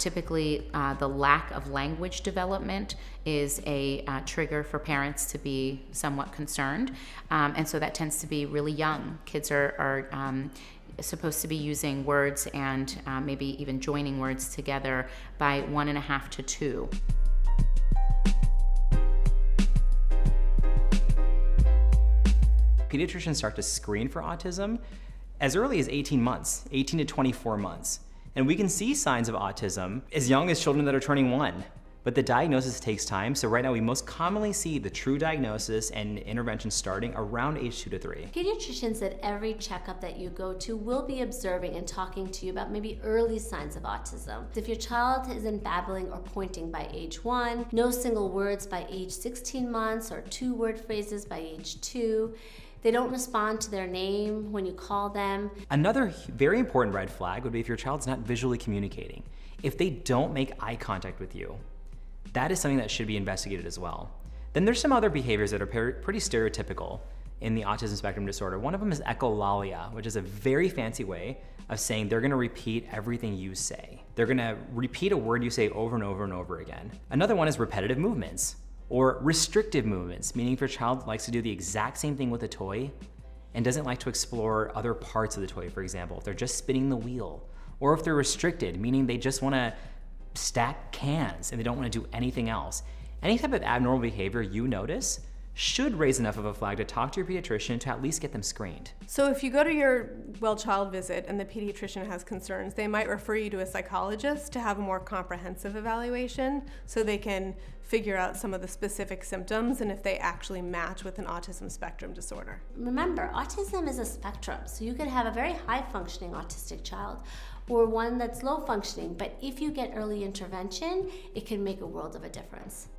Typically, the lack of language development is a trigger for parents to be somewhat concerned, and so that tends to be really young. Kids are supposed to be using words and maybe even joining words together by 1.5 to 2. Pediatricians start to screen for autism as early as 18 months, 18 to 24 months. And we can see signs of autism as young as children that are turning 1. But the diagnosis takes time, so right now we most commonly see the true diagnosis and intervention starting around age 2 to 3. Pediatricians at every checkup that you go to will be observing and talking to you about maybe early signs of autism. If your child isn't babbling or pointing by age 1, no single words by age 16 months, or 2-word phrases by age 2, they don't respond to their name when you call them. Another very important red flag would be if your child's not visually communicating. If they don't make eye contact with you, that is something that should be investigated as well. Then there's some other behaviors that are pretty stereotypical in the autism spectrum disorder. One of them is echolalia, which is a very fancy way of saying they're gonna repeat everything you say. They're gonna repeat a word you say over and over and over again. Another one is repetitive movements, or restrictive movements, meaning if your child likes to do the exact same thing with a toy and doesn't like to explore other parts of the toy, for example, if they're just spinning the wheel, or if they're restricted, meaning they just wanna stack cans and they don't wanna do anything else. Any type of abnormal behavior you notice should raise enough of a flag to talk to your pediatrician to at least get them screened. So if you go to your well-child visit and the pediatrician has concerns, they might refer you to a psychologist to have a more comprehensive evaluation so they can figure out some of the specific symptoms and if they actually match with an autism spectrum disorder. Remember, autism is a spectrum, so you could have a very high-functioning autistic child or one that's low-functioning, but if you get early intervention, it can make a world of a difference.